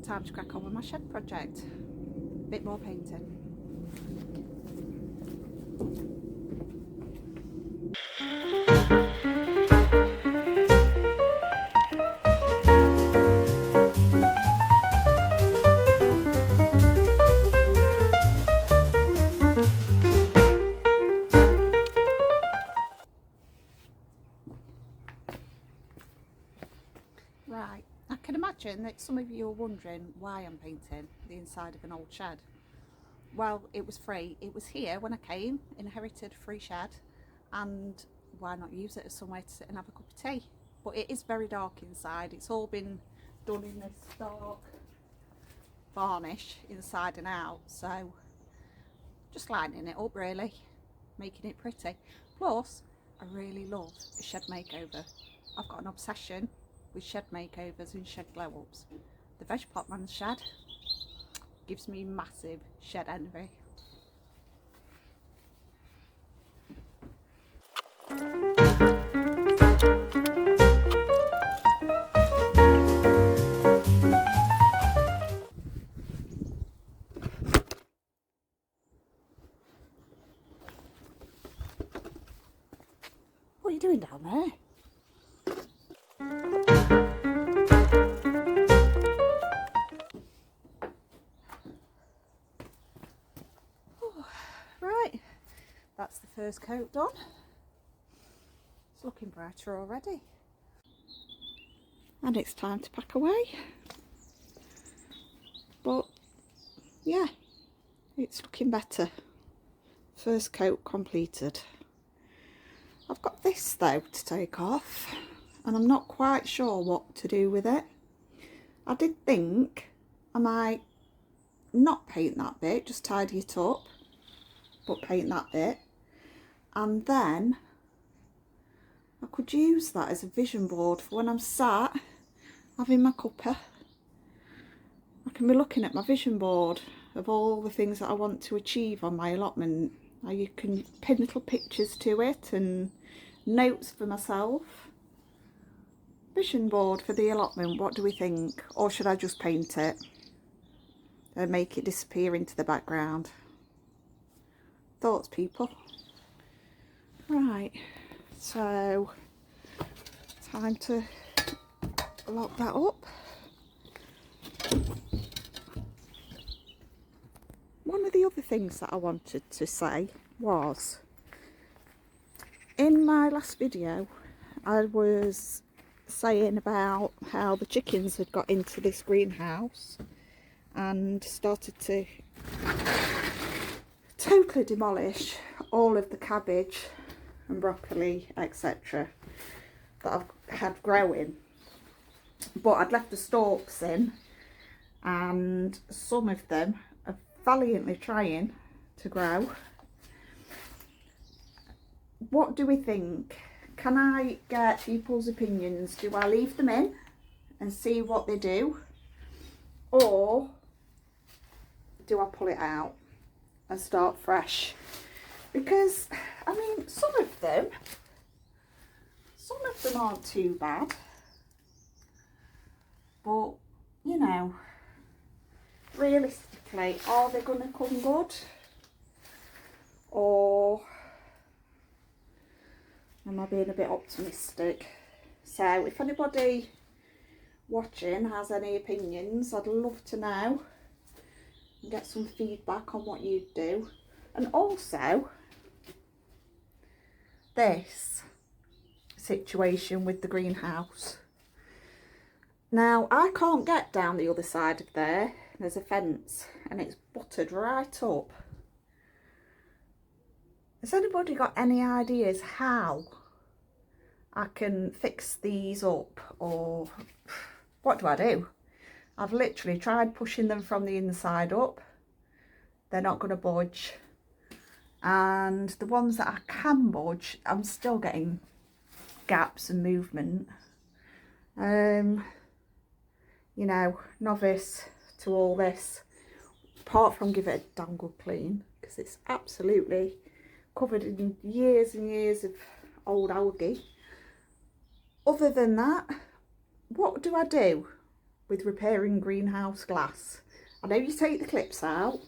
time to crack on with my shed project. Bit more painting. Right, I can imagine that some of you are wondering why I'm painting the inside of an old shed. Well, it was free. It was here when I came, inherited free shed, and why not use it as somewhere to sit and have a cup of tea? But it is very dark inside. It's all been done in this dark varnish inside and out, so just lightening it up really, making it pretty. Plus, I really love a shed makeover. I've got an obsession with shed makeovers and shed glow ups. The Veg Pot Man's shed gives me massive shed envy. What are you doing down there? Right, that's the first coat done. It's looking brighter already. And it's time to pack away. But yeah, it's looking better. First coat completed. I've got this though to take off, and I'm not quite sure what to do with it. I did think I might not paint that bit, just tidy it up, but paint that bit, and then I could use that as a vision board for when I'm sat having my cuppa. I can be looking at my vision board of all the things that I want to achieve on my allotment. Now you can pin little pictures to it and notes for myself. Vision board for the allotment, what do we think? Or should I just paint it and make it disappear into the background? Thoughts, people? Right, so time to lock that up. One of the other things that I wanted to say was, in my last video I was saying about how the chickens had got into this greenhouse and started to totally demolish all of the cabbage and broccoli, etc. that I've had growing. But I'd left the stalks in, and some of them are valiantly trying to grow. What do we think? Can I get people's opinions? Do I leave them in and see what they do, or do I pull it out and start fresh? Because I mean, some of them aren't too bad, but you know, realistically, are they going to come good, or am I being a bit optimistic? So if anybody watching has any opinions, I'd love to know and get some feedback on what you'd do. And also this situation with the greenhouse. Now I can't get down the other side of there. There's a fence and it's buttered right up. Has anybody got any ideas how I can fix these up, or what do I do? I've literally tried pushing them from the inside up. They're not going to budge. And the ones that I can budge, I'm still getting gaps and movement. You know, novice to all this, apart from give it a damn good clean, because it's absolutely covered in years and years of old algae. Other than that, what do I do with repairing greenhouse glass. I know you take the clips out,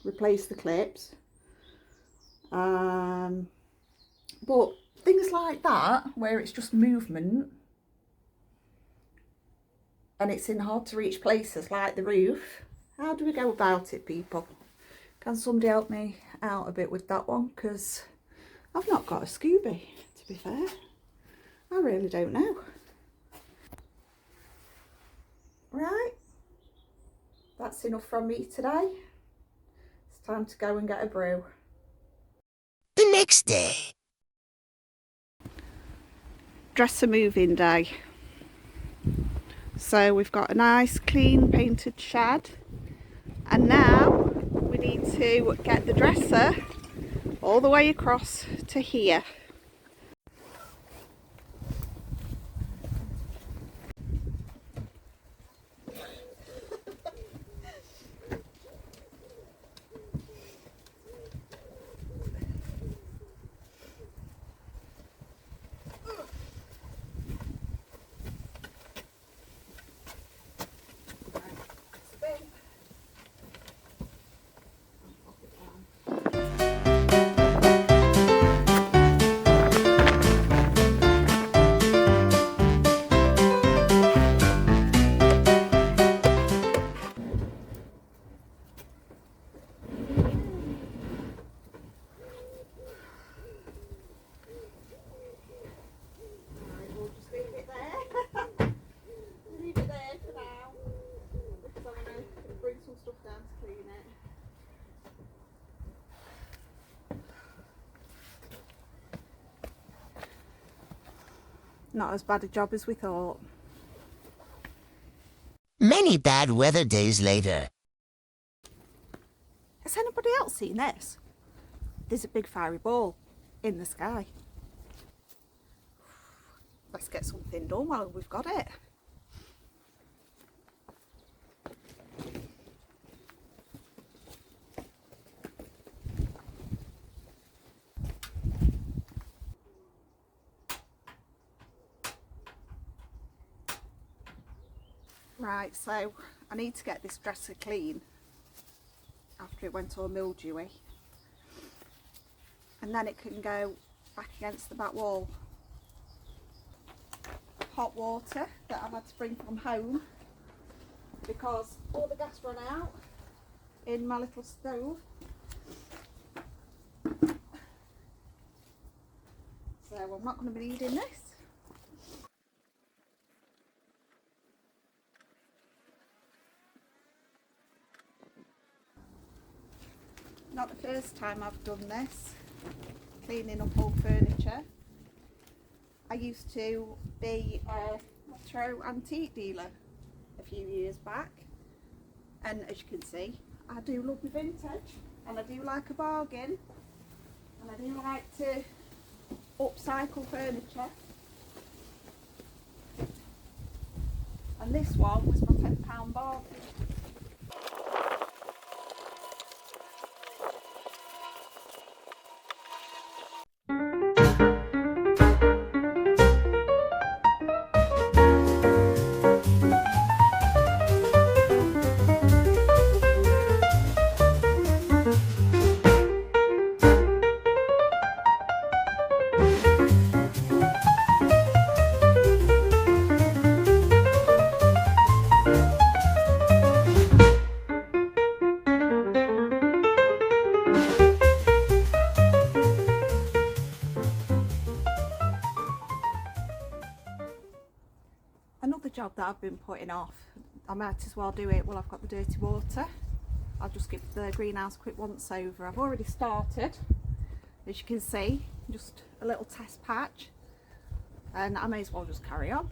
replace the clips, but things like that where it's just movement and it's in hard to reach places like the roof, how do we go about it, people? Can somebody help me out a bit with that one? Because I've not got a Scooby, to be fair. I really don't know. Right, that's enough from me today. It's time to go and get a brew. The next day. Dresser moving day. So we've got a nice clean painted shed, and now we need to get the dresser all the way across to here. Not as bad a job as we thought. Many bad weather days later. Has anybody else seen this? There's a big fiery ball in the sky. Let's get something done while we've got it. Right, so I need to get this dresser clean after it went all mildewy, and then it can go back against the back wall. Hot water that I've had to bring from home because all the gas ran out in my little stove. So I'm not going to be needing this. Not the first time I've done this, cleaning up old furniture. I used to be a retro antique dealer a few years back, and as you can see, I do love the vintage, and I do like a bargain, and I do like to upcycle furniture. And this one was my £10 bargain. Another job that I've been putting off, I might as well do it while I've got the dirty water. I'll just give the greenhouse a quick once over. I've already started, as you can see, just a little test patch, and I may as well just carry on.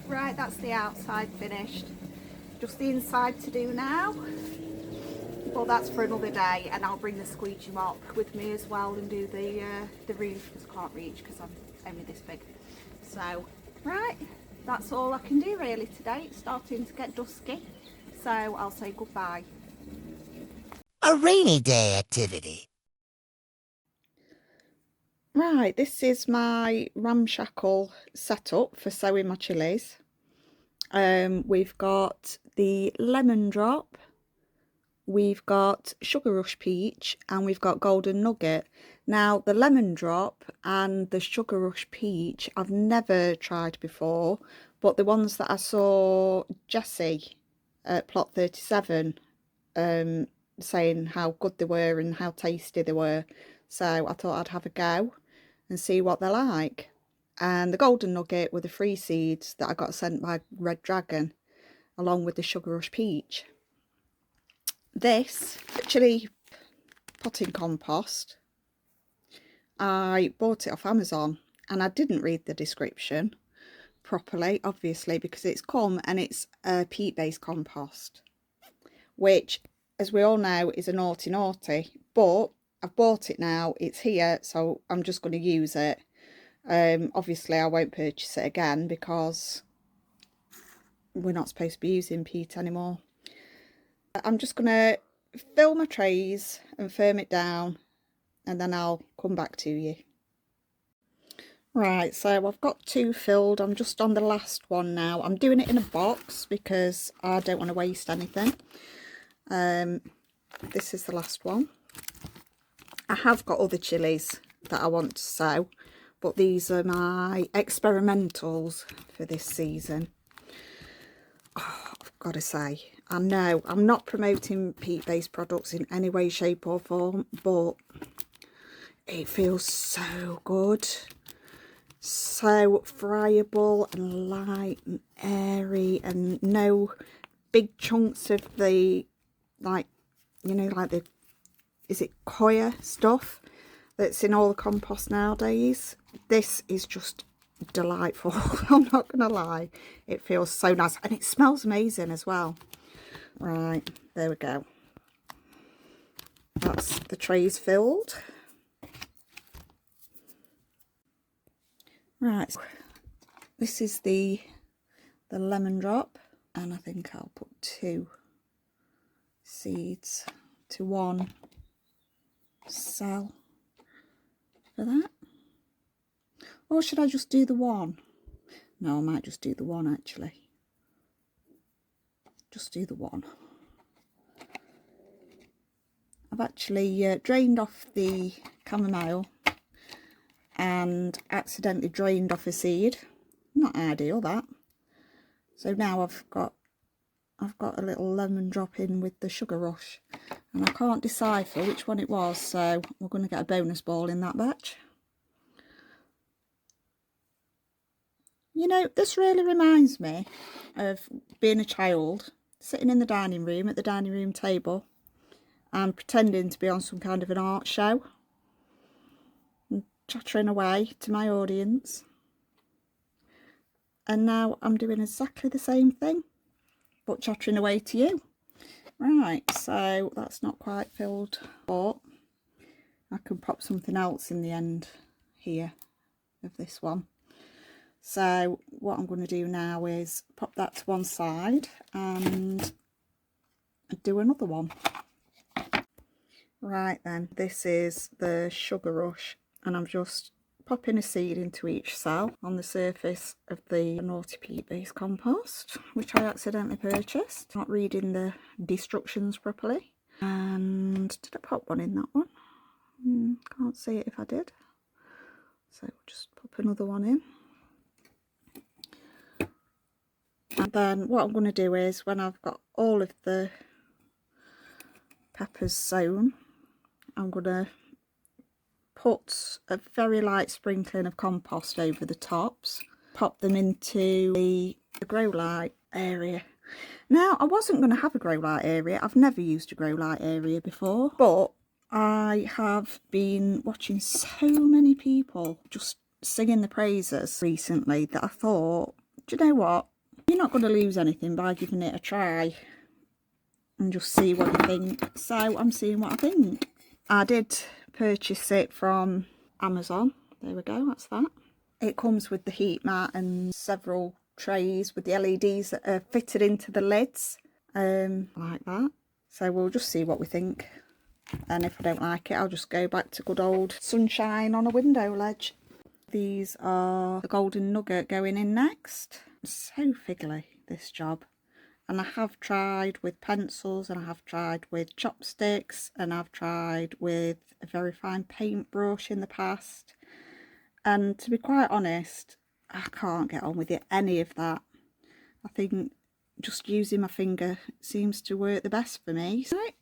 Right, that's the outside finished. Just the inside to do now. But that's for another day, and I'll bring the squeegee mop with me as well and do the roof, because I can't reach because I'm only this big. So, right, that's all I can do really today. It's starting to get dusky, so I'll say goodbye. A rainy day activity. Right, this is my ramshackle setup for sowing my chilies. We've got the lemon drop, we've got sugar rush peach, and we've got golden nugget. Now the lemon drop and the sugar rush peach I've never tried before, but the ones that I saw Jessie at plot 37 saying how good they were and how tasty they were, so I thought I'd have a go and see what they're like. And the golden nugget were the free seeds that I got sent by Red Dragon, along with the sugar rush peach. This chili potting compost, I bought it off Amazon, and I didn't read the description properly, obviously, because it's come and it's a peat-based compost, which, as we all know, is a naughty, but I've bought it now, it's here, so I'm just going to use it. Obviously I won't purchase it again because we're not supposed to be using peat anymore. I'm just going to fill my trays and firm it down, and then I'll come back to you. Right, so I've got 2 filled. I'm just on the last one now. I'm doing it in a box because I don't want to waste anything. This is the last one. I have got other chilies that I want to sow, but these are my experimentals for this season. Oh, I've got to say, I know I'm not promoting peat-based products in any way, shape or form, but it feels so good. So friable and light and airy, and no big chunks of the, like, you know, like the, is it coir stuff that's in all the compost nowadays. This is just delightful. I'm not gonna lie, it feels so nice, and it smells amazing as well. Right, there we go. That's the trays filled. Right, this is the lemon drop, and I think I'll put 2 seeds to 1 cell for that. Or should I just do the 1? No, I might just do the 1 actually. Just do the 1. I've actually drained off the chamomile and accidentally drained off a seed. Not ideal, that. So now I've got a little lemon drop in with the sugar rush, and I can't decipher which one it was, so we're going to get a bonus ball in that batch. You know, this really reminds me of being a child, sitting in the dining room at the dining room table and pretending to be on some kind of an art show and chattering away to my audience. And now I'm doing exactly the same thing, but chattering away to you. Right, so that's not quite filled, but I can pop something else in the end here of this one. So what I'm going to do now is pop that to one side and do another one. Right then, this is the sugar rush, and I'm just popping a seed into each cell on the surface of the naughty peat-based compost, which I accidentally purchased, not reading the instructions properly. And did I pop one in that one? Can't see it if I did. So just pop another one in. And then what I'm going to do is, when I've got all of the peppers sown, I'm going to put a very light sprinkling of compost over the tops, pop them into the grow light area. Now, I wasn't going to have a grow light area. I've never used a grow light area before, but I have been watching so many people just singing the praises recently that I thought, do you know what? You're not going to lose anything by giving it a try. and just see what you think. So I'm seeing what I think. I did purchase it from Amazon. There we go, that's that. It comes with the heat mat and several trays with the LEDs that are fitted into the lids, like that. So we'll just see what we think. And if I don't like it, I'll just go back to good old sunshine on a window ledge. These are the golden nugget going in next. It's so fiddly, this job. And I have tried with pencils, and I have tried with chopsticks, and I've tried with a very fine paintbrush in the past. And to be quite honest, I can't get on with it, any of that. I think just using my finger seems to work the best for me. Right,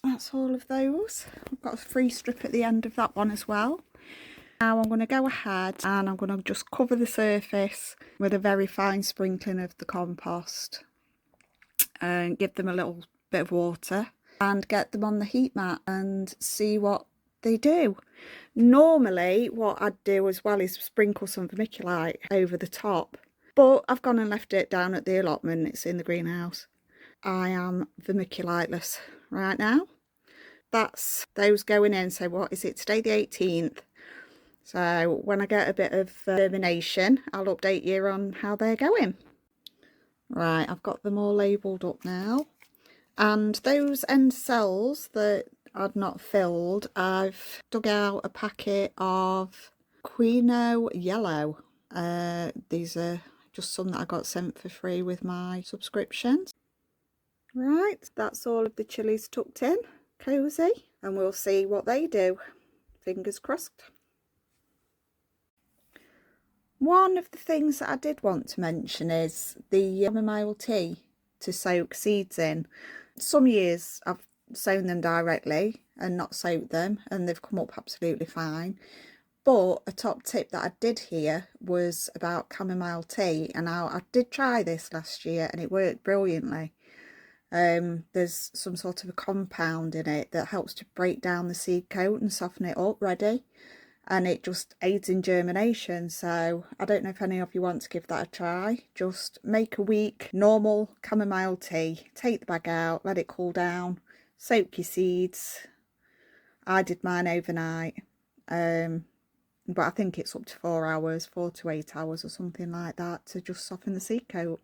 that's all of those. I've got a free strip at the end of that one as well. Now I'm going to go ahead and I'm going to just cover the surface with a very fine sprinkling of the compost and give them a little bit of water and get them on the heat mat and see what they do. Normally what I'd do as well is sprinkle some vermiculite over the top, but I've gone and left it down at the allotment. It's in the greenhouse. I am vermiculiteless right now. That's those going in. So what is it, today the 18th? So when I get a bit of germination, I'll update you on how they're going. Right, I've got them all labelled up now. And those end cells that I'd not filled, I've dug out a packet of Quino Yellow. These are just some that I got sent for free with my subscriptions. Right, that's all of the chilies tucked in, cosy, and we'll see what they do. Fingers crossed. One of the things that I did want to mention is the chamomile tea to soak seeds in. Some years I've sown them directly and not soaked them, and they've come up absolutely fine. But a top tip that I did hear was about chamomile tea, and I did try this last year and it worked brilliantly. There's some sort of a compound in it that helps to break down the seed coat and soften it up ready. And it just aids in germination. So I don't know if any of you want to give that a try. Just make a weak normal chamomile tea, take the bag out, let it cool down, soak your seeds. I did mine overnight, but I think it's up to 4 hours, 4 to 8 hours or something like that, to just soften the seed coat.